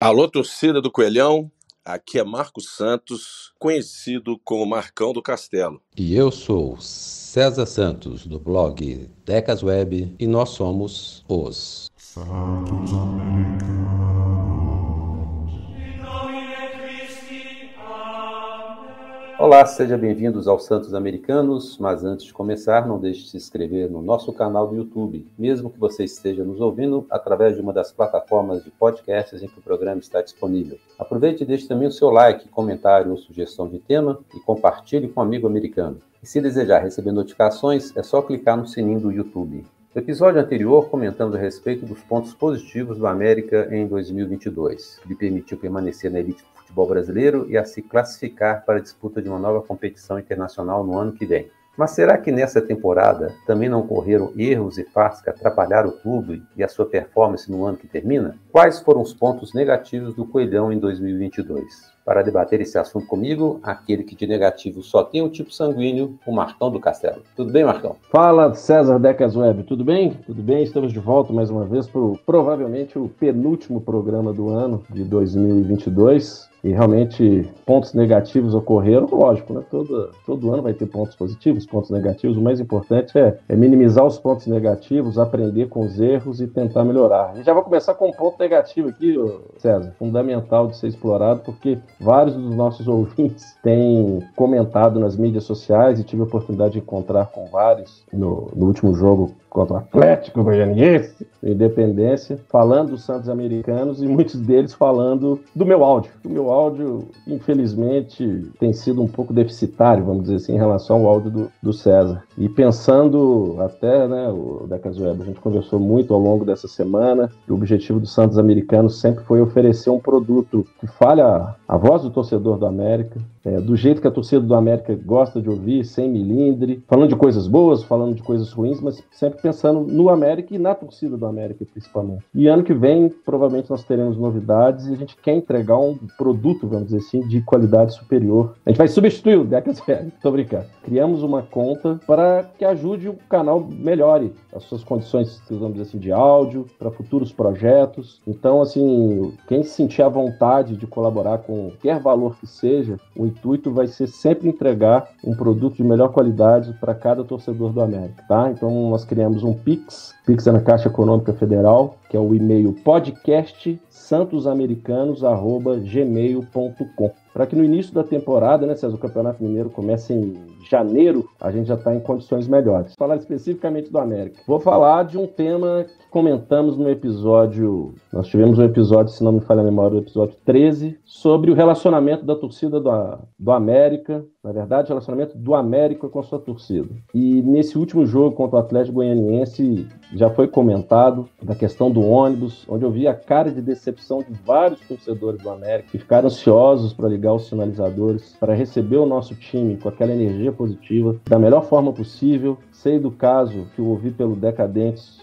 Alô, torcida do Coelhão, aqui é Marcos Santos, conhecido como Marcão do Castelo. E eu sou César Santos, do blog Decas Web, e nós somos os Santos Americanos. Olá, sejam bem-vindos aos Santos Americanos, mas antes de começar, não deixe de se inscrever no nosso canal do YouTube, mesmo que você esteja nos ouvindo através de uma das plataformas de podcasts em que o programa está disponível. Aproveite e deixe também o seu like, comentário ou sugestão de tema e compartilhe com um amigo americano. E se desejar receber notificações, é só clicar no sininho do YouTube. No episódio anterior, comentamos a respeito dos pontos positivos do América em 2022, que lhe permitiu permanecer na elite do futebol brasileiro e a se classificar para a disputa de uma nova competição internacional no ano que vem. Mas será que nessa temporada também não ocorreram erros e fatos que atrapalharam o clube e a sua performance no ano que termina? Quais foram os pontos negativos do Coelhão em 2022? Para debater esse assunto comigo, aquele que de negativo só tem o tipo sanguíneo, o Marcão do Castelo. Tudo bem, Marcão? Fala, César Decas Web, tudo bem? Tudo bem, estamos de volta mais uma vez para provavelmente o penúltimo programa do ano de 2022. E realmente pontos negativos ocorreram, lógico, né? Todo ano vai ter pontos positivos, pontos negativos. O mais importante é minimizar os pontos negativos, aprender com os erros e tentar melhorar. E já vou começar com um ponto negativo aqui, César, fundamental de ser explorado, porque vários dos nossos ouvintes têm comentado nas mídias sociais e tive a oportunidade de encontrar com vários no último jogo contra o Atlético Goianiense, Independência, falando dos Santos Americanos e muitos deles falando do meu áudio. O meu áudio, infelizmente, tem sido um pouco deficitário, vamos dizer assim, em relação ao áudio do César. E pensando até, né, o Decas Web, a gente conversou muito ao longo dessa semana, e o objetivo dos Santos Americanos sempre foi oferecer um produto que fale a voz do torcedor do América, do jeito que a torcida do América gosta de ouvir, sem milindre, falando de coisas boas, falando de coisas ruins, mas sempre pensando no América e na torcida do América, principalmente. E ano que vem, provavelmente, nós teremos novidades e a gente quer entregar um produto, vamos dizer assim, de qualidade superior. A gente vai substituir o Decas Web, tô brincando. Criamos uma conta para que ajude o canal melhore as suas condições, vamos dizer assim, de áudio, para futuros projetos. Então, assim, quem se sentir à vontade de colaborar com qualquer valor que seja, o intuito vai ser sempre entregar um produto de melhor qualidade para cada torcedor do América, tá? Então, nós criamos um Pix é na Caixa Econômica Federal, que é o e-mail podcastsantosamericanos@gmail.com. Para que no início da temporada, né, César, o Campeonato Mineiro começa em janeiro, a gente já está em condições melhores. Vou falar especificamente do América. Vou falar de um tema que comentamos no episódio, nós tivemos um episódio, se não me falha a memória, o episódio 13, sobre o relacionamento da torcida do América, na verdade, o relacionamento do América com a sua torcida. E nesse último jogo contra o Atlético Goianiense, já foi comentado da questão do ônibus, onde eu vi a cara de decepção de vários torcedores do América que ficaram ansiosos para ligar os sinalizadores, para receber o nosso time com aquela energia positiva, da melhor forma possível. Sei do caso que eu ouvi pelo Decadentes,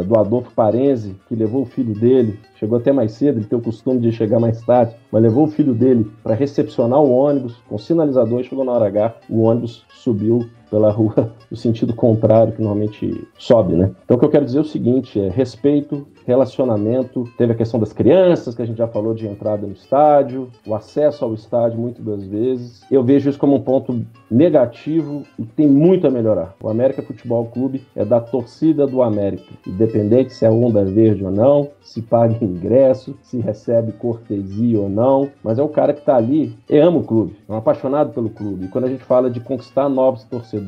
do Adolfo Parenzi, que levou o filho dele, chegou até mais cedo, ele tem o costume de chegar mais tarde, mas levou o filho dele para recepcionar o ônibus com sinalizador, chegou na hora H, o ônibus subiu pela rua no sentido contrário que normalmente sobe, né? Então o que eu quero dizer é o seguinte, respeito, relacionamento, teve a questão das crianças, que a gente já falou de entrada no estádio, o acesso ao estádio muitas das vezes. Eu vejo isso como um ponto negativo e tem muito a melhorar. O América Futebol Clube é da torcida do América, independente se é onda verde ou não, se paga ingresso, se recebe cortesia ou não, mas é o cara que está ali e ama o clube, é um apaixonado pelo clube. E quando a gente fala de conquistar novos torcedores,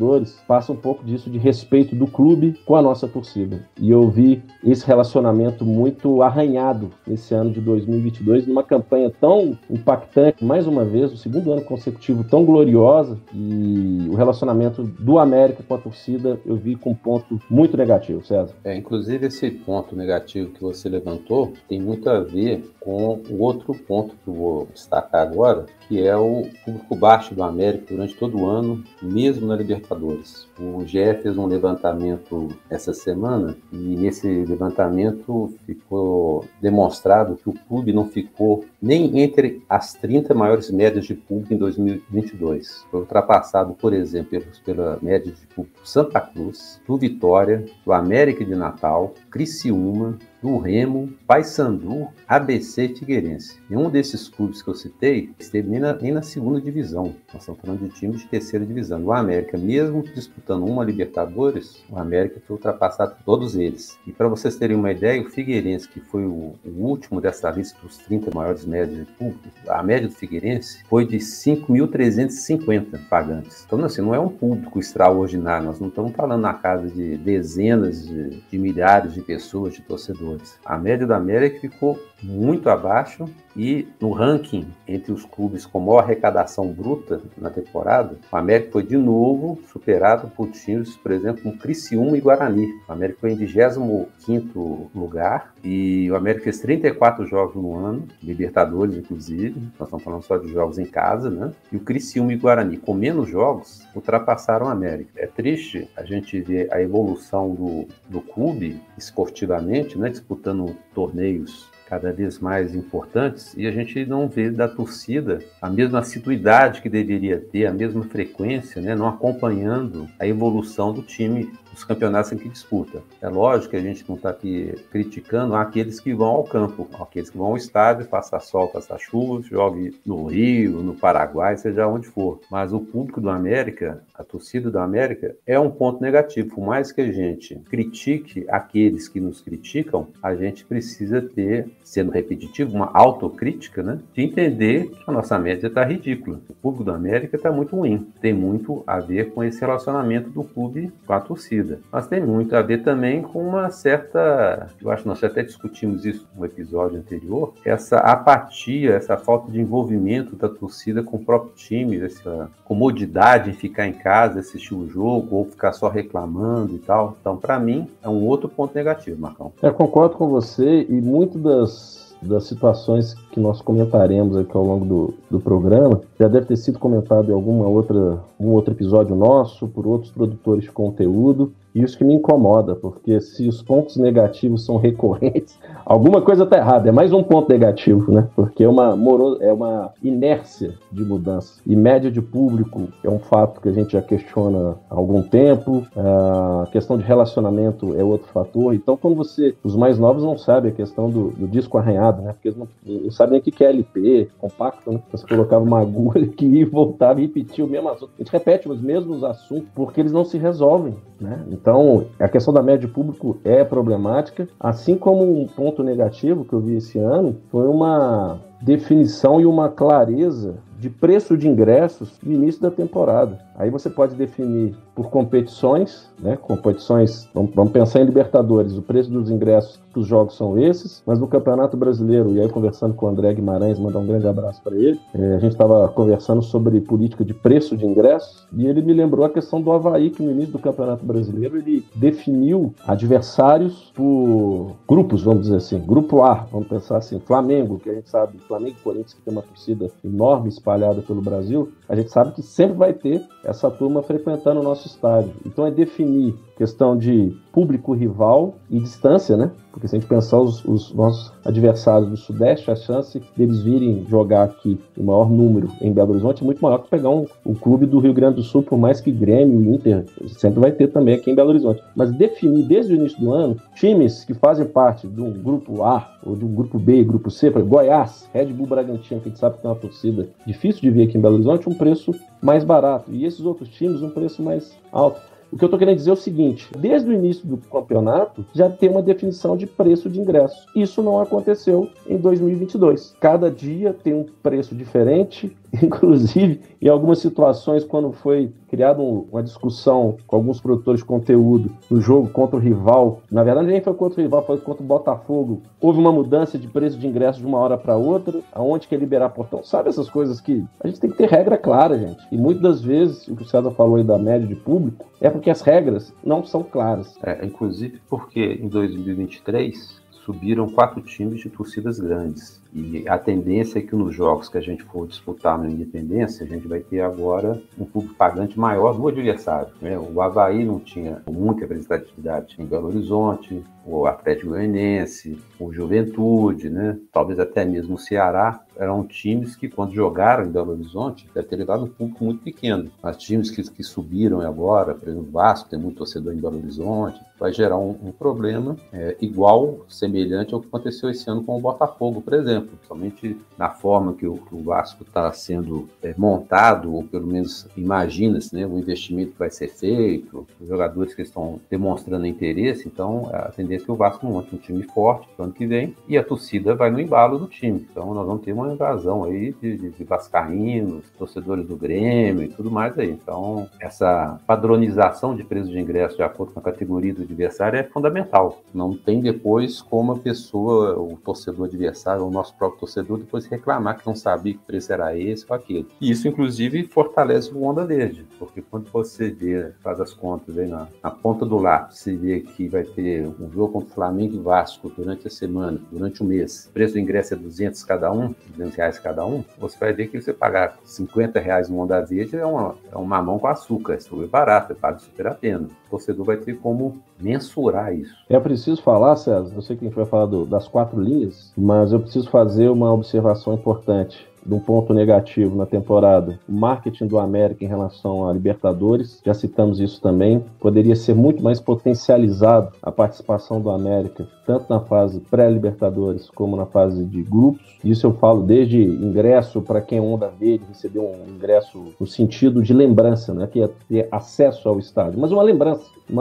passa um pouco disso de respeito do clube com a nossa torcida. E eu vi esse relacionamento muito arranhado nesse ano de 2022, numa campanha tão impactante, mais uma vez, o segundo ano consecutivo tão gloriosa, e o relacionamento do América com a torcida eu vi com um ponto muito negativo, César. Inclusive esse ponto negativo que você levantou tem muito a ver com o outro ponto que eu vou destacar agora, que é o público baixo do América durante todo o ano, mesmo na Libertadores. O GE fez um levantamento essa semana e nesse levantamento ficou demonstrado que o clube não ficou nem entre as 30 maiores médias de público em 2022. Foi ultrapassado, por exemplo, pela média de público Santa Cruz, do Vitória, do América de Natal, Criciúma, do Remo, Paysandu, ABC e Figueirense. Nenhum desses clubes que eu citei esteve nem na segunda divisão. Nós estamos falando de times de terceira divisão. O América, mesmo disputando uma Libertadores, o América foi ultrapassado por todos eles. E para vocês terem uma ideia, o Figueirense, que foi o último dessa lista dos 30 maiores médias de público, a média do Figueirense foi de 5.350 pagantes. Então, assim, não é um público extraordinário. Nós não estamos falando na casa de dezenas de milhares de pessoas, de torcedores. A média da América ficou muito abaixo e no ranking entre os clubes com maior arrecadação bruta na temporada, o América foi de novo superado por times, por exemplo, como Criciúma e Guarani. O América foi em 25º lugar e o América fez 34 jogos no ano, Libertadores inclusive, nós estamos falando só de jogos em casa, né? E o Criciúma e Guarani, com menos jogos, ultrapassaram o América. É triste a gente ver a evolução do clube esportivamente, né? Disputando torneios cada vez mais importantes, e a gente não vê da torcida a mesma assiduidade que deveria ter, a mesma frequência, né, não acompanhando a evolução do time dos campeonatos em que disputa. É lógico que a gente não está aqui criticando aqueles que vão ao campo, aqueles que vão ao estádio, faça sol, faça chuva, jogue no Rio, no Paraguai, seja onde for. Mas o público do América, a torcida do América, é um ponto negativo. Por mais que a gente critique aqueles que nos criticam, a gente precisa ter, sendo repetitivo, uma autocrítica, né, de entender que a nossa média está ridícula. O público do América está muito ruim. Tem muito a ver com esse relacionamento do clube com a torcida. Mas tem muito a ver também com uma certa, eu acho que nós até discutimos isso no episódio anterior, essa apatia, essa falta de envolvimento da torcida com o próprio time, essa comodidade em ficar em casa, assistir o jogo ou ficar só reclamando e tal. Então, para mim, é um outro ponto negativo, Marcão. Eu concordo com você e muito das situações que nós comentaremos aqui ao longo do programa já deve ter sido comentado em algum outro episódio nosso, por outros produtores de conteúdo, e isso que me incomoda, porque se os pontos negativos são recorrentes, alguma coisa está errada, é mais um ponto negativo, né? Porque é uma inércia de mudança. E média de público é um fato que a gente já questiona há algum tempo, a questão de relacionamento é outro fator. Então, quando os mais novos não sabem a questão do disco arranhado, né? Porque eles não sabem o que é LP, compacto, né? Você colocava uma agulha que ia e voltava e repetia o mesmo assunto. A gente repete os mesmos assuntos porque eles não se resolvem, né? Então, a questão da média de público é problemática, assim como um ponto negativo que eu vi esse ano foi uma definição e uma clareza de preço de ingressos no início da temporada. Aí você pode definir por competições, né? Competições, vamos pensar em Libertadores, o preço dos ingressos dos jogos são esses, mas no Campeonato Brasileiro, e aí conversando com o André Guimarães, mandar um grande abraço para ele, a gente estava conversando sobre política de preço de ingressos, e ele me lembrou a questão do Avaí, que no início do Campeonato Brasileiro ele definiu adversários por grupos, vamos dizer assim, grupo A, vamos pensar assim, Flamengo, que a gente sabe, Flamengo e Corinthians, que tem uma torcida enorme espalhada pelo Brasil, a gente sabe que sempre vai ter essa turma frequentando o nosso estádio. Então é definir questão de público rival e distância, né? Porque se a gente pensar os nossos adversários do Sudeste, a chance deles virem jogar aqui em maior número em Belo Horizonte é muito maior que pegar um clube do Rio Grande do Sul, por mais que Grêmio e Inter sempre vai ter também aqui em Belo Horizonte. Mas definir desde o início do ano times que fazem parte de um grupo A ou de um grupo B, grupo C, por exemplo, Goiás, Red Bull Bragantino, que a gente sabe que tem uma torcida difícil de ver aqui em Belo Horizonte, um preço mais barato. E esses outros times, um preço mais alto. O que eu estou querendo dizer é o seguinte, desde o início do campeonato já tem uma definição de preço de ingresso. Isso não aconteceu em 2022. Cada dia tem um preço diferente, inclusive em algumas situações quando foi criada uma discussão com alguns produtores de conteúdo no jogo contra o rival, na verdade nem foi contra o rival, foi contra o Botafogo, houve uma mudança de preço de ingresso de uma hora para outra, aonde quer liberar portão, sabe essas coisas que a gente tem que ter regra clara, gente, e muitas das vezes, o que o César falou aí da média de público, é porque as regras não são claras. Inclusive porque em 2023 subiram 4 times de torcidas grandes. E a tendência é que nos jogos que a gente for disputar na Independência, a gente vai ter agora um público pagante maior do adversário, né? O Avaí não tinha muita representatividade em Belo Horizonte, o Atlético Goianiense, o Juventude, né? Talvez até mesmo o Ceará, eram times que, quando jogaram em Belo Horizonte, deve ter levado um público muito pequeno. Mas times que subiram agora, por exemplo, o Vasco tem muito torcedor em Belo Horizonte, vai gerar um problema igual, semelhante ao que aconteceu esse ano com o Botafogo, por exemplo. Somente na forma que o Vasco está sendo montado, ou pelo menos imagina-se, né, o investimento que vai ser feito, os jogadores que estão demonstrando interesse. Então, a tendência é que o Vasco monte um time forte no ano que vem e a torcida vai no embalo do time. Então, nós vamos ter uma invasão aí de vascaínos, torcedores do Grêmio e tudo mais aí. Então, essa padronização de preço de ingresso de acordo com a categoria do adversário é fundamental. Não tem depois como a pessoa, o torcedor adversário, o nosso próprio torcedor, depois reclamar que não sabia que o preço era esse ou aquele. E isso, inclusive, fortalece o Onda Verde, porque quando você vê, faz as contas aí na ponta do lápis, você vê que vai ter um jogo contra o Flamengo e Vasco durante a semana, durante o mês, o preço do ingresso é R$200 cada um, R$200 cada um, você vai ver que você pagar R$50 no Onda Verde é um mamão com açúcar, é super barato, paga super a pena. O torcedor vai ter como mensurar isso. É preciso falar, César, eu sei que a gente vai falar das 4 linhas, mas eu preciso fazer uma observação importante de um ponto negativo na temporada. O marketing do América em relação a Libertadores, já citamos isso também, poderia ser muito mais potencializado a participação do América, tanto na fase pré-Libertadores como na fase de grupos. Isso eu falo desde ingresso para quem é Onda Verde, receber um ingresso no sentido de lembrança, né, que é ter acesso ao estádio, mas uma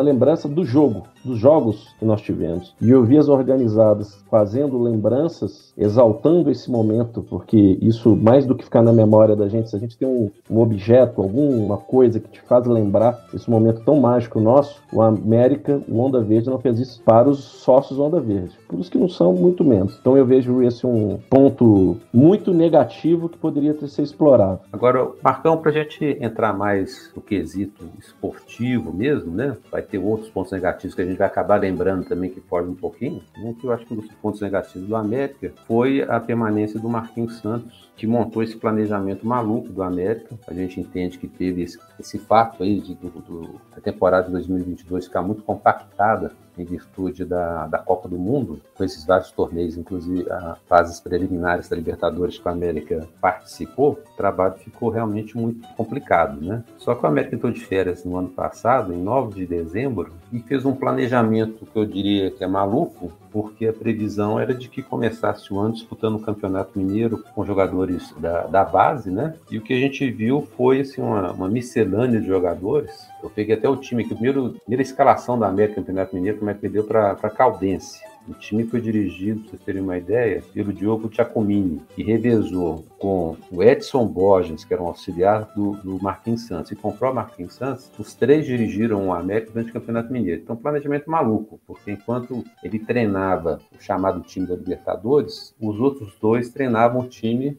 lembrança do jogo, dos jogos que nós tivemos. E eu vi as organizadas fazendo lembranças, exaltando esse momento, porque isso, mais do que ficar na memória da gente, se a gente tem um objeto, alguma coisa que te faz lembrar esse momento tão mágico nosso, o América, o Onda Verde, não fez isso para os sócios Onda Verde. Por os que não são, muito menos. Então eu vejo esse um ponto muito negativo que poderia ter sido explorado. Agora, Marcão, para a gente entrar mais no quesito esportivo mesmo, né? Vai ter outros pontos negativos que a gente vai acabar lembrando também, que fogem um pouquinho. Eu acho que um dos pontos negativos do América foi a permanência do Marquinhos Santos, que montou esse planejamento maluco do América. A gente entende que teve esse fato aí da temporada de 2022 ficar muito compactada em virtude da Copa do Mundo, com esses vários torneios, inclusive as fases preliminares da Libertadores que a América participou, o trabalho ficou realmente muito complicado, né? Só que o América entrou de férias no ano passado, em 9 de dezembro, e fez um planejamento que eu diria que é maluco, porque a previsão era de que começasse o ano disputando o Campeonato Mineiro com jogadores da base, né? E o que a gente viu foi assim, uma miscelânea de jogadores. Eu peguei até o time aqui, a primeira escalação da América no Campeonato Mineiro, como é que deu para Caldense. O time foi dirigido, para vocês terem uma ideia, pelo Diogo Giacomini, que revezou com o Edson Borges, que era um auxiliar do Marquinhos Santos, e comprou o Marquinhos Santos. Os 3 dirigiram o América durante o Campeonato Mineiro. Então, planejamento maluco, porque enquanto ele treinava o chamado time da Libertadores, os outros 2 treinavam o time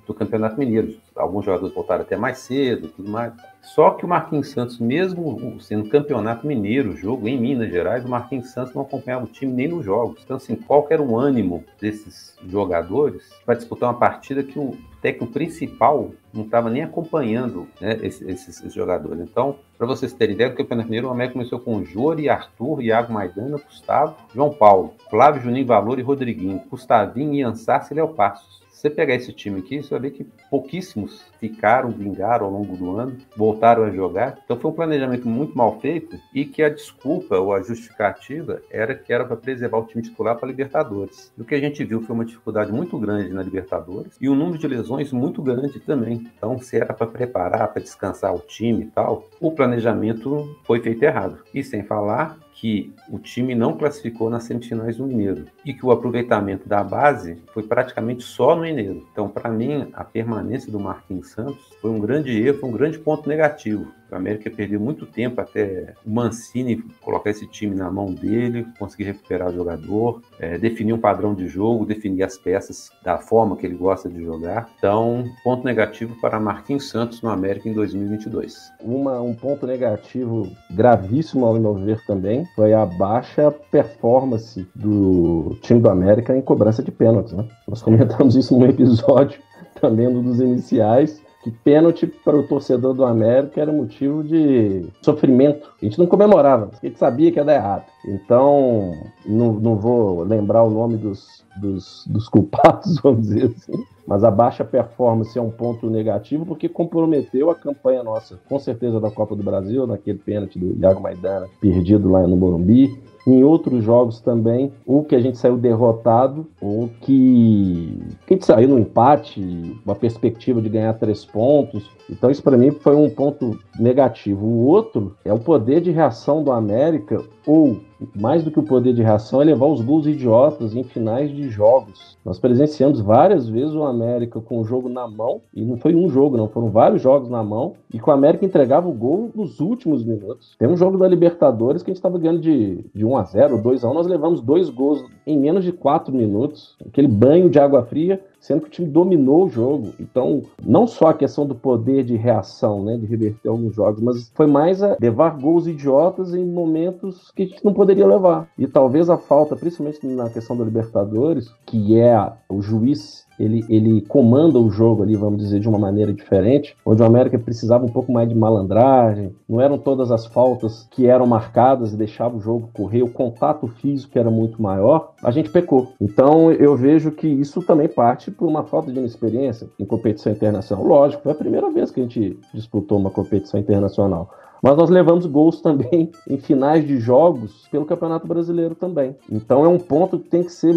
do Campeonato Mineiro. Alguns jogadores voltaram até mais cedo e tudo mais. Só que o Marquinhos Santos, mesmo sendo Campeonato Mineiro, jogo em Minas Gerais, o Marquinhos Santos não acompanhava o time nem nos jogos. Então, assim, qual que era o ânimo desses jogadores para disputar uma partida que o técnico principal não estava nem acompanhando, né, esses jogadores? Então, para vocês terem ideia, no Campeonato Mineiro, o América começou com Jori, Arthur, Iago Maidana, Gustavo, João Paulo, Flávio, Juninho Valor e Rodriguinho, Gustavinho, Ian Sarce e Léo Passos. Se você pegar esse time aqui, você vai ver que pouquíssimos vingaram ao longo do ano, voltaram a jogar. Então foi um planejamento muito mal feito e que a desculpa ou a justificativa era que era para preservar o time titular para a Libertadores. E o que a gente viu foi uma dificuldade muito grande na Libertadores e um número de lesões muito grande também. Então, se era para preparar, para descansar o time e tal, o planejamento foi feito errado. E sem falar que o time não classificou nas semifinais do Mineiro e que o aproveitamento da base foi praticamente só no Mineiro. Então, para mim, a permanência do Marquinhos Santos foi um grande erro, um grande ponto negativo. O América perdeu muito tempo até o Mancini colocar esse time na mão dele, conseguir recuperar o jogador, definir um padrão de jogo, definir as peças da forma que ele gosta de jogar. Então, ponto negativo para Marquinhos Santos no América em 2022. Um ponto negativo gravíssimo, ao meu ver também, foi a baixa performance do time do América em cobrança de pênaltis, né? Nós comentamos isso num episódio também, um dos iniciais, que pênalti para o torcedor do América era motivo de sofrimento. A gente não comemorava, a gente sabia que ia dar errado. Então, não vou lembrar o nome dos culpados, vamos dizer assim, mas a baixa performance é um ponto negativo porque comprometeu a campanha nossa, com certeza, da Copa do Brasil, naquele pênalti do Iago Maidana, perdido lá no Morumbi. Em outros jogos também, ou que a gente saiu derrotado, ou que a gente saiu no empate, uma perspectiva de ganhar 3 pontos. Então isso para mim foi um ponto negativo. O outro é o poder de reação do América, ou mais do que o poder de reação, é levar os gols idiotas em finais de jogos. Nós presenciamos várias vezes o América com o jogo na mão, e não foi um jogo, não, foram vários jogos na mão, e que o América entregava o gol nos últimos minutos. Tem um jogo da Libertadores que a gente estava ganhando de 1-0, 2-1, nós levamos 2 gols em menos de 4 minutos, aquele banho de água fria, sendo que o time dominou o jogo. Então, não só a questão do poder de reação, né, de reverter alguns jogos, mas foi mais a levar gols idiotas em momentos que a gente não poderia levar. E talvez a falta, principalmente na questão da Libertadores, que é o juiz, ele comanda o jogo ali, vamos dizer, de uma maneira diferente, onde o América precisava um pouco mais de malandragem, não eram todas as faltas que eram marcadas e deixavam o jogo correr, o contato físico era muito maior, a gente pecou. Então eu vejo que isso também parte por uma falta de inexperiência em competição internacional. Lógico, foi a primeira vez que a gente disputou uma competição internacional. Mas nós levamos gols também em finais de jogos pelo Campeonato Brasileiro também. Então é um ponto que tem que ser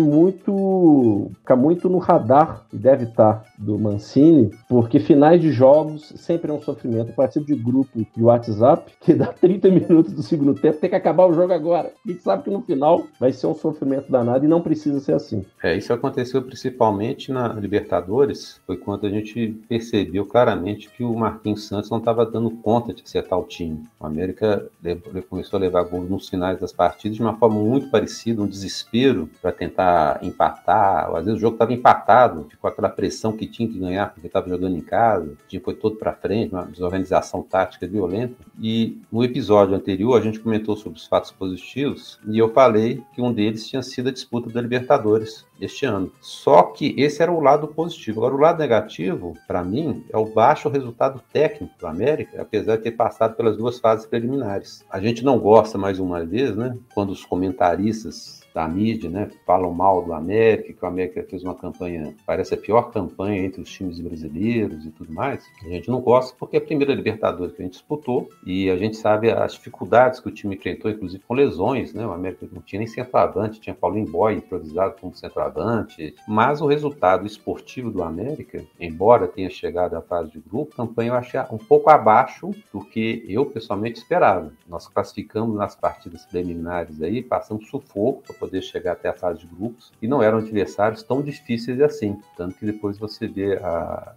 ficar muito no radar, e deve estar, do Mancini, porque finais de jogos sempre é um sofrimento. Eu participo de grupo de WhatsApp que dá 30 minutos do segundo tempo, tem que acabar o jogo agora. A gente sabe que no final vai ser um sofrimento danado e não precisa ser assim. Isso aconteceu principalmente na Libertadores, foi quando a gente percebeu claramente que o Marquinhos Santos não estava dando conta de acertar o time. O América começou a levar gols nos finais das partidas de uma forma muito parecida, um desespero para tentar empatar. Às vezes o jogo estava empatado, ficou aquela pressão que tinha que ganhar porque estava jogando em casa, o time foi todo para frente, uma desorganização tática violenta. E no episódio anterior a gente comentou sobre os fatos positivos e eu falei que um deles tinha sido a disputa da Libertadores este ano. Só que esse era o lado positivo. Agora, o lado negativo, para mim, é o baixo resultado técnico do América, apesar de ter passado pelas 2 fases preliminares. A gente não gosta, mais uma vez, né, quando os comentaristas da mídia, né, falam mal do América, que o América fez uma campanha, parece a pior campanha entre os times brasileiros e tudo mais. A gente não gosta porque é a primeira Libertadores que a gente disputou e a gente sabe as dificuldades que o time enfrentou, inclusive com lesões, né? O América não tinha nem centroavante, tinha Paulinho Boy improvisado como centroavante, mas o resultado esportivo do América, embora tenha chegado à fase de grupo, a campanha eu achei um pouco abaixo do que eu pessoalmente esperava. Nós classificamos nas partidas preliminares aí, passamos sufoco para poder chegar até a fase de grupos, e não eram adversários tão difíceis assim, tanto que depois você vê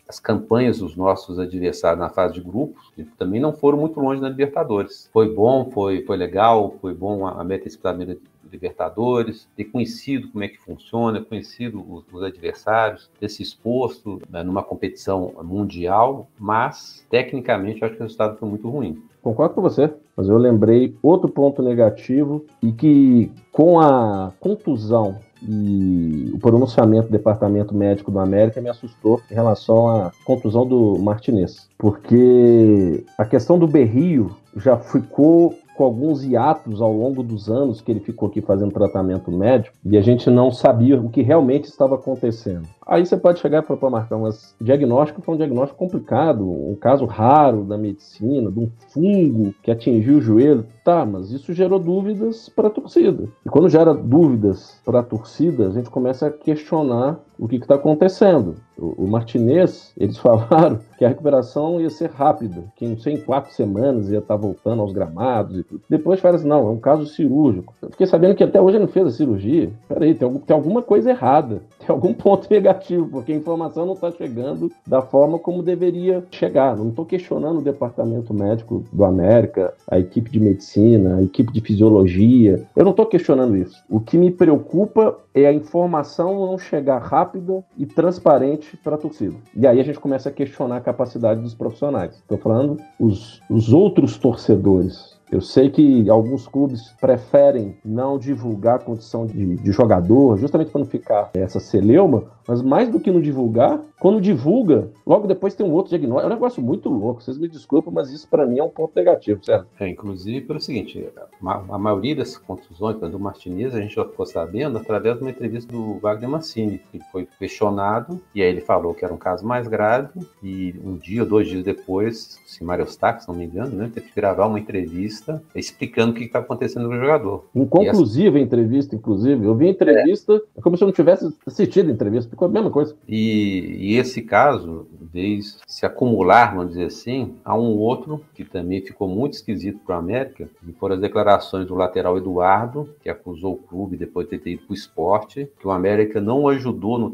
as campanhas dos nossos adversários na fase de grupos, que também não foram muito longe na Libertadores. Foi bom, foi legal, foi bom a meta disputada Libertadores, ter conhecido como é que funciona, conhecido os adversários, ter se exposto, né, numa competição mundial, mas tecnicamente eu acho que o resultado foi muito ruim. Concordo com você, mas eu lembrei outro ponto negativo e que com a contusão e o pronunciamento do Departamento Médico do América me assustou em relação à contusão do Martinez, porque a questão do berrio já ficou com alguns hiatos ao longo dos anos que ele ficou aqui fazendo tratamento médico e a gente não sabia o que realmente estava acontecendo. Aí você pode chegar e falar, Marcão, mas o diagnóstico foi um diagnóstico complicado, um caso raro da medicina, de um fungo que atingiu o joelho. Tá, mas isso gerou dúvidas para a torcida. E quando gera dúvidas para a torcida, a gente começa a questionar o que está acontecendo. O Martinez, eles falaram que a recuperação ia ser rápida, que não sei, em 4 semanas ia estar voltando aos gramados e tudo. Depois falaram assim, não, é um caso cirúrgico. Eu fiquei sabendo que até hoje ele não fez a cirurgia. Peraí, tem alguma coisa errada. tem algum ponto negativo, porque a informação não está chegando da forma como deveria chegar. Não estou questionando o departamento médico do América, a equipe de medicina, a equipe de fisiologia. Eu não estou questionando isso. O que me preocupa é a informação não chegar rápida e transparente para a torcida. E aí a gente começa a questionar a capacidade dos profissionais. Estou falando os outros torcedores. Eu sei que alguns clubes preferem não divulgar a condição de jogador, justamente para não ficar essa celeuma, mas mais do que não divulgar, quando divulga, logo depois tem um outro diagnóstico. É um negócio muito louco, vocês me desculpem, mas isso para mim é um ponto negativo, certo? Inclusive pelo seguinte, a maioria das contusões do Martinez a gente já ficou sabendo através de uma entrevista do Wagner Mancini, que foi questionado, e aí ele falou que era um caso mais grave, e um dia ou 2 dias depois, Mário Eustáquio, se não me engano, né, teve que gravar uma entrevista explicando o que está acontecendo com o jogador. Inconclusiva a entrevista, inclusive. Eu vi a entrevista, como se eu não tivesse assistido a entrevista, ficou a mesma coisa. E esse caso veio se acumular, vamos dizer assim, a um outro que também ficou muito esquisito para o América, e foram as declarações do lateral Eduardo, que acusou o clube depois de ter ido para o esporte, que o América não ajudou no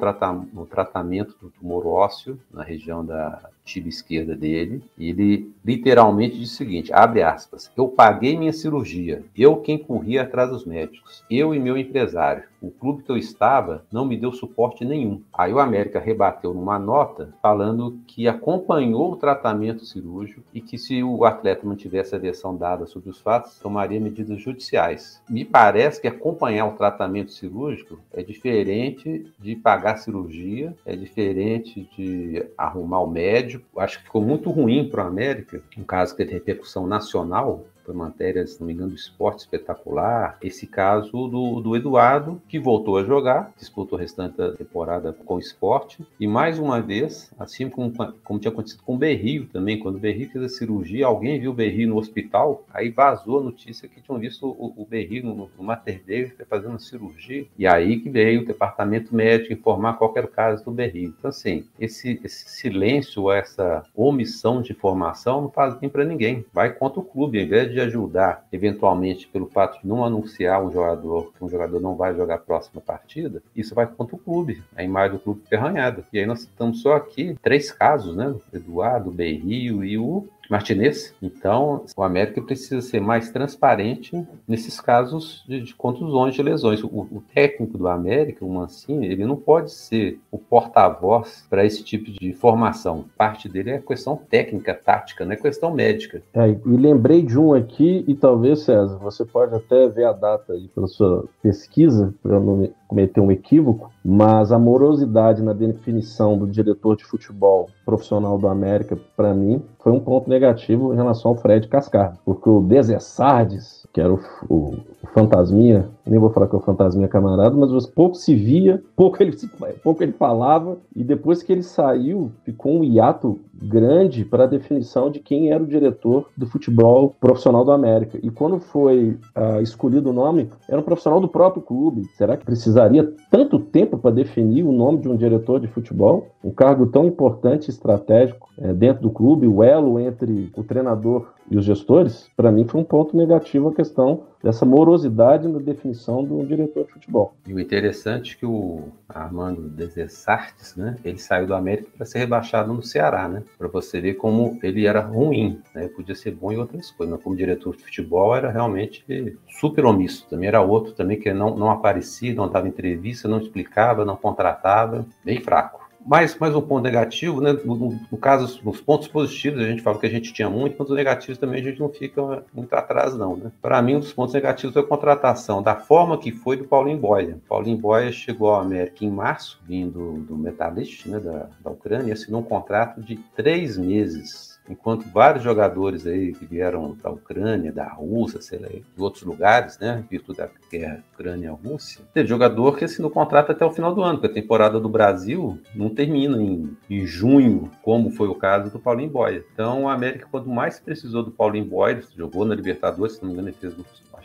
tratamento do tumor ósseo na região da tibia esquerda dele, e ele literalmente disse o seguinte, abre aspas, eu paguei minha cirurgia, eu quem corri atrás dos médicos, eu e meu empresário. O clube que eu estava não me deu suporte nenhum. Aí o América rebateu numa nota falando que acompanhou o tratamento cirúrgico e que se o atleta não tivesse a versão dada sobre os fatos, tomaria medidas judiciais. Me parece que acompanhar o tratamento cirúrgico é diferente de pagar cirurgia, é diferente de arrumar o médico. Acho que ficou muito ruim para o América, um caso que teve repercussão nacional, foi matéria, se não me engano, do Esporte Espetacular. Esse caso do Eduardo, que voltou a jogar, disputou o restante da temporada com o Esporte, e mais uma vez, assim como tinha acontecido com o Berrio também, quando o Berrio fez a cirurgia, alguém viu o Berrio no hospital, aí vazou a notícia que tinham visto o Berrio no Mater Dei fazendo a cirurgia, e aí que veio o departamento médico informar qual era o caso do Berrio. Então, assim, esse silêncio, essa omissão de informação não faz bem para ninguém, vai contra o clube, ao invés de ajudar, eventualmente, pelo fato de não anunciar um jogador, que um jogador não vai jogar a próxima partida, isso vai contra o clube, a imagem do clube fica arranhada. E aí nós estamos só aqui 3 casos, né? O Eduardo, o Berrio e o Martinez. Então, o América precisa ser mais transparente nesses casos de contusões, de lesões. O técnico do América, o Mancini, ele não pode ser o porta-voz para esse tipo de informação. Parte dele é questão técnica, tática, não é questão médica. E lembrei de um aqui, e talvez, César, você pode até ver a data aí pela sua pesquisa, para eu não cometer um equívoco, mas a morosidade na definição do diretor de futebol profissional do América, para mim, foi um ponto negativo em relação ao Fred Cascardo, porque o Dezé Sardes, que era o fantasminha, nem vou falar que é o fantasminha camarada, mas pouco se via, pouco ele falava, e depois que ele saiu, ficou um hiato grande para a definição de quem era o diretor do futebol profissional do América. E quando foi escolhido o nome, era um profissional do próprio clube. Será que precisaria tanto tempo para definir o nome de um diretor de futebol? Um cargo tão importante e estratégico dentro do clube, o elo entre o treinador e os gestores, para mim foi um ponto negativo a questão dessa morosidade na definição do diretor de futebol. E o interessante é que o Armando Desessartes, né, ele saiu do América para ser rebaixado no Ceará, né, para você ver como ele era ruim, né, podia ser bom em outras coisas, mas como diretor de futebol era realmente super omisso. Também era outro também que não aparecia, não dava entrevista, não explicava, não contratava, bem fraco. Mais um ponto negativo, né? No caso, nos pontos positivos, a gente fala que a gente tinha muito, mas nos negativos também a gente não fica muito atrás, não, né? Para mim, um dos pontos negativos foi a contratação, da forma que foi do Paulinho Boia. Paulinho Boia chegou ao América em março, vindo do Metalist, né, da Ucrânia, e assinou um contrato de 3 meses. Enquanto vários jogadores aí que vieram da Ucrânia, da Rússia, sei lá, de outros lugares, né, virtude da guerra Ucrânia-Rússia, teve jogador que assinou contrato até o final do ano, porque a temporada do Brasil não termina em junho, como foi o caso do Paulinho Boia. Então, o América, quando mais precisou do Paulinho Boia, ele jogou na Libertadores, se não me engano, ele fez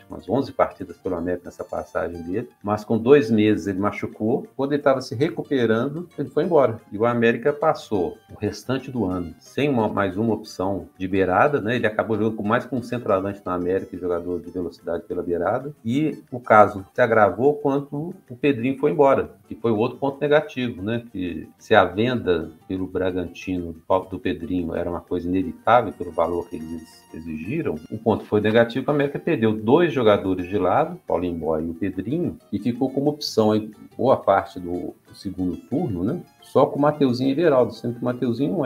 umas 11 partidas pelo América nessa passagem dele, mas com 2 meses ele machucou. Quando ele estava se recuperando, ele foi embora. E o América passou o restante do ano sem mais uma opção de beirada, né? Ele acabou jogando mais com um centroavante na América, jogador de velocidade pela beirada. E o caso se agravou quando o Pedrinho foi embora, que foi o outro ponto negativo, né? Que se a venda pelo Bragantino do Pedrinho era uma coisa inevitável pelo valor que eles exigiram, o ponto foi negativo que a América perdeu 2 jogadores de lado, Paulinho Boy e o Pedrinho, e ficou como opção em boa parte do segundo turno, né? Só com o Mateuzinho e Everaldo, sendo que o Mateuzinho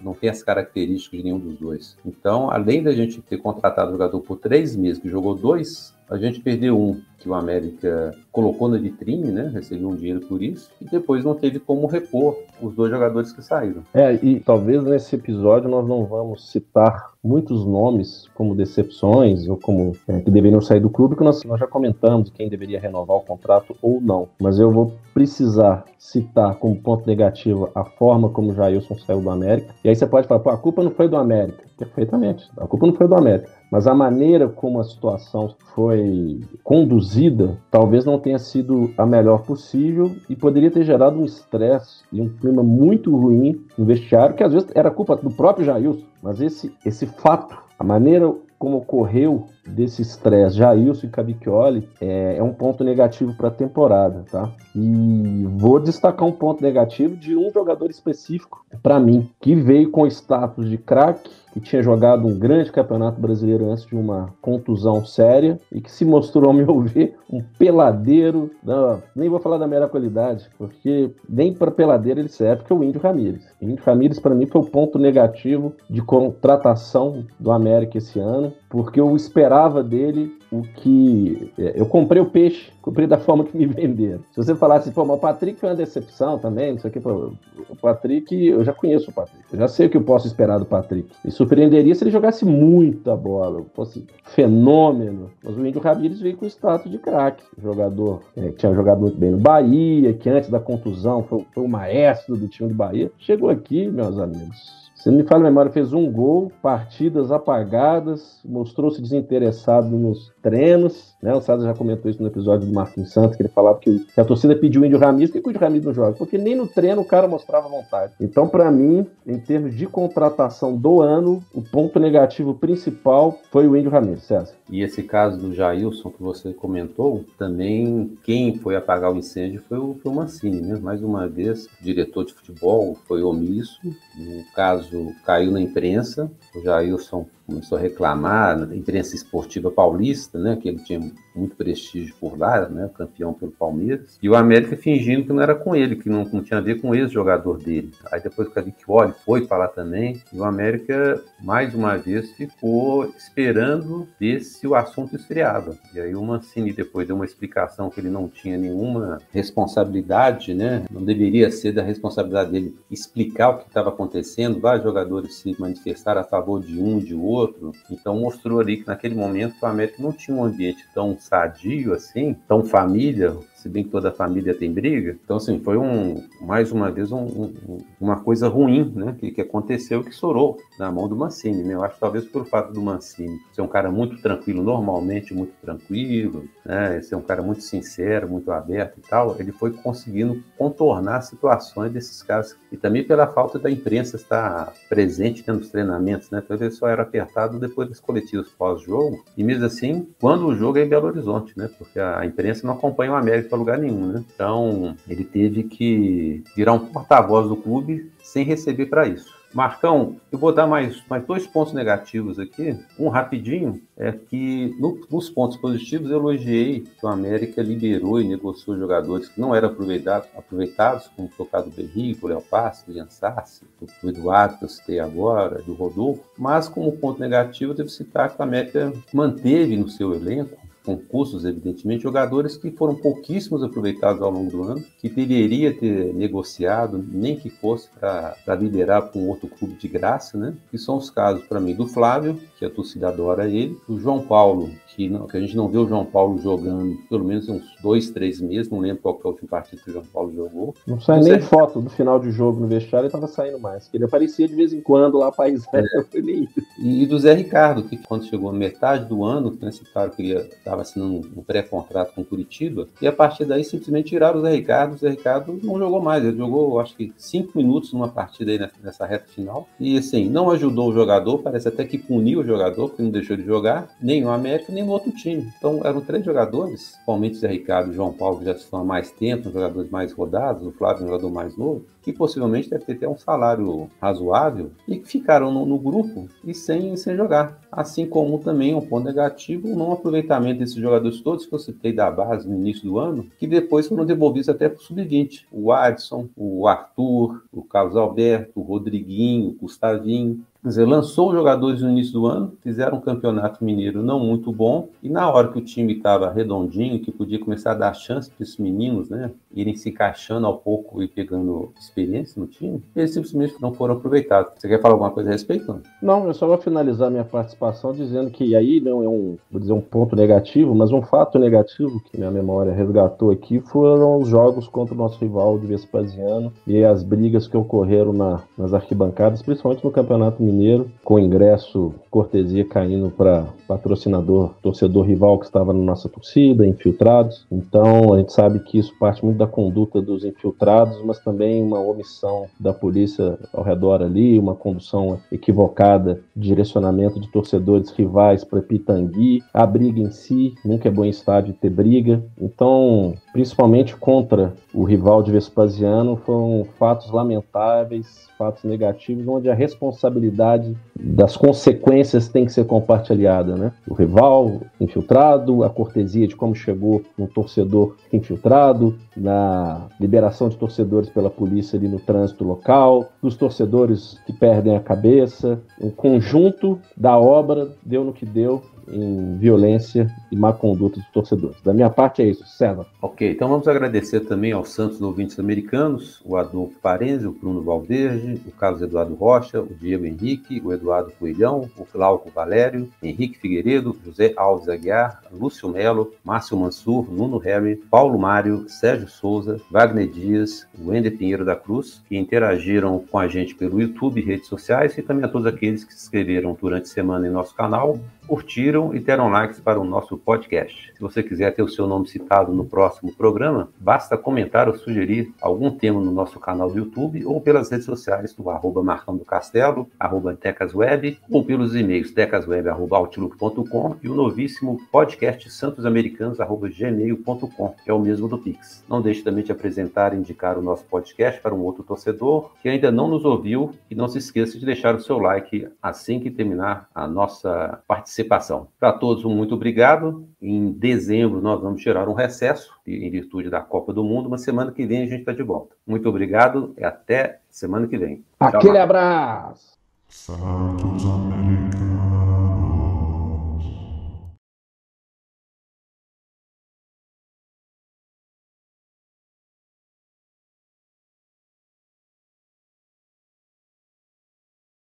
não tem as características de nenhum dos dois. Então, além da gente ter contratado o jogador por 3 meses, que jogou 2, a gente perdeu um que o América colocou na vitrine, né? Recebeu um dinheiro por isso, e depois não teve como repor os 2 jogadores que saíram. E talvez nesse episódio nós não vamos citar muitos nomes como decepções ou como que deveriam sair do clube, que nós já comentamos quem deveria renovar o contrato ou não. Mas eu vou precisar citar como ponto negativo a forma como o Jailson saiu do América. E aí você pode falar, a culpa não foi do América. Perfeitamente, a culpa não foi do América. Mas a maneira como a situação foi conduzida talvez não tenha sido a melhor possível e poderia ter gerado um estresse e um clima muito ruim no vestiário, que às vezes era culpa do próprio Jailson. Mas esse fato, a maneira como ocorreu desse estresse, Jailson e Cavicchioli, é um ponto negativo para a temporada, tá? E vou destacar um ponto negativo de um jogador específico para mim, que veio com status de craque, que tinha jogado um grande campeonato brasileiro antes de uma contusão séria e que se mostrou, ao meu ver, um peladeiro. Não, nem vou falar da melhor qualidade, porque nem para peladeiro ele serve, que é o Índio Ramírez. O Índio Ramírez, para mim, foi o ponto negativo de contratação do América esse ano, porque eu esperava dele o que... Eu comprei o peixe, comprei da forma que me venderam. Se você falasse, mas o Patrick foi uma decepção também, não sei o que, o Patrick, eu já conheço o Patrick, eu já sei o que eu posso esperar do Patrick. Me surpreenderia se ele jogasse muita bola, fosse fenômeno, mas o Índio Ramírez veio com status de craque, jogador que tinha jogado muito bem no Bahia, que antes da contusão foi o maestro do time do Bahia. Chegou aqui, meus amigos, se não me falha a memória, fez 1 gol, partidas apagadas, mostrou-se desinteressado nos treinos, né? O César já comentou isso no episódio do Marquinhos Santos, que ele falava que a torcida pediu o Índio Ramírez. Por que o Índio Ramírez não joga? Porque nem no treino o cara mostrava vontade. Então, para mim, em termos de contratação do ano, o ponto negativo principal foi o Índio Ramírez, César. E esse caso do Jailson que você comentou, também quem foi apagar o incêndio foi o Mancini, né? Mais uma vez, o diretor de futebol foi omisso, o caso caiu na imprensa, o Jailson começou a reclamar na imprensa esportiva paulista, né, que ele tinha muito prestígio por lá, né, campeão pelo Palmeiras, e o América fingindo que não era com ele, que não tinha a ver com o ex-jogador dele. Aí depois o Cavicchioli foi falar também, e o América, mais uma vez, ficou esperando ver se o assunto esfriava. E aí o Mancini depois deu uma explicação que ele não tinha nenhuma responsabilidade, né, não deveria ser da responsabilidade dele explicar o que estava acontecendo, vários jogadores se manifestaram a favor de um, de outro, então mostrou ali que naquele momento o América não tinha um ambiente tão sadio assim, tão família, se bem que toda família tem briga. Então, assim, foi mais uma vez uma coisa ruim, né, que aconteceu, que estourou na mão do Mancini, né? Eu acho que talvez pelo fato do Mancini ser um cara muito tranquilo, normalmente muito tranquilo, né, ser um cara muito sincero, muito aberto e tal, ele foi conseguindo contornar situações desses caras, e também pela falta da imprensa estar presente nos treinamentos, né? Então ele só era apertado depois dos coletivos pós-jogo, e mesmo assim, quando o jogo é em Belo Horizonte, né? Porque a imprensa não acompanha o América para lugar nenhum, né? Então, ele teve que virar um porta-voz do clube sem receber para isso. Marcão, eu vou dar mais 2 pontos negativos aqui. Um rapidinho, é que nos pontos positivos eu elogiei que o América liberou e negociou jogadores que não eram aproveitados, como o tocado do Berrico, o Léo Passos, o Ian Sassi, o Eduardo, que eu citei agora, do Rodolfo. Mas como ponto negativo, eu devo citar que o América manteve no seu elenco com custos, evidentemente, jogadores que foram pouquíssimos aproveitados ao longo do ano, que deveria ter negociado, nem que fosse para liberar para um outro clube de graça, né? Que são os casos, para mim, do Flávio, que a torcida adora ele, do João Paulo, que a gente não vê o João Paulo jogando pelo menos uns 2, 3 meses, não lembro qual que é o último partido que o João Paulo jogou. Não sai nem foto do final de jogo no vestiário, ele tava saindo mais, que ele aparecia de vez em quando lá, país velho, E do Zé Ricardo, que quando chegou na metade do ano, né, citaram que ele estava assinando um pré-contrato com o Curitiba, e a partir daí simplesmente tiraram o Zé Ricardo não jogou mais, ele jogou acho que 5 minutos numa partida aí nessa reta final, e assim, não ajudou o jogador, parece até que puniu o jogador, porque não deixou de jogar, nem no América, nem no outro time. Então eram 3 jogadores, principalmente o Zé Ricardo e o João Paulo, que já estão há mais tempo, jogadores mais rodados, o Flávio é um jogador mais novo, que possivelmente deve ter até um salário razoável, e que ficaram no grupo e sem jogar. Assim como também um ponto negativo, o não aproveitamento desses jogadores todos que eu citei da base no início do ano, que depois foram devolvidos até para o sub-20. O Adson, o Arthur, o Carlos Alberto, o Rodriguinho, o Gustavinho. Quer dizer, lançou os jogadores no início do ano, fizeram um campeonato mineiro não muito bom, e na hora que o time estava redondinho, que podia começar a dar chance para esses meninos, né, irem se encaixando ao pouco e pegando experiência no time, eles simplesmente não foram aproveitados. Você quer falar alguma coisa a respeito, não? Não, eu só vou finalizar minha participação dizendo que aí não é vou dizer um ponto negativo, mas um fato negativo que minha memória resgatou aqui foram os jogos contra o nosso rival de Vespasiano e as brigas que ocorreram nas arquibancadas, principalmente no Campeonato Mineiro, com ingresso, cortesia caindo para torcedor rival que estava na nossa torcida, infiltrados. Então a gente sabe que isso parte muito da conduta dos infiltrados, mas também uma omissão da polícia ao redor ali, uma condução equivocada de direcionamento de torcedores rivais para Pitangui. A briga em si, nunca é bom em estádio ter briga. Então, principalmente contra o rival de Vespasiano, foram fatos lamentáveis, fatos negativos, onde a responsabilidade das consequências tem que ser compartilhada, né? O rival infiltrado, a cortesia de como chegou um torcedor infiltrado, na liberação de torcedores pela polícia ali no trânsito local, dos torcedores que perdem a cabeça. O conjunto da obra deu no que deu, em violência e má conduta dos torcedores. Da minha parte é isso, César. Ok, então vamos agradecer também aos santos ouvintes americanos, o Adolfo Parenzi, o Bruno Valverde, o Carlos Eduardo Rocha, o Diego Henrique, o Eduardo Coelhão, o Glauco Valério, Henrique Figueiredo, José Alves Aguiar, Lúcio Melo, Márcio Mansur, Nuno Harry, Paulo Mário, Sérgio Souza, Wagner Dias, o Wender Pinheiro da Cruz, que interagiram com a gente pelo YouTube e redes sociais, e também a todos aqueles que se inscreveram durante a semana em nosso canal, curtiram e deram likes para o nosso podcast. Se você quiser ter o seu nome citado no próximo programa, basta comentar ou sugerir algum tema no nosso canal do YouTube ou pelas redes sociais do @marcandocastelo, @decasweb ou pelos e-mails decasweb@outlook.com e o novíssimo podcast santosamericanos@gmail.com, que é o mesmo do Pix. Não deixe também de apresentar e indicar o nosso podcast para um outro torcedor que ainda não nos ouviu e não se esqueça de deixar o seu like assim que terminar a nossa participação. Para todos, muito obrigado. Em dezembro, nós vamos tirar um recesso, em virtude da Copa do Mundo, mas semana que vem a gente está de volta. Muito obrigado e até semana que vem. Aquele abraço! Santos Americanos.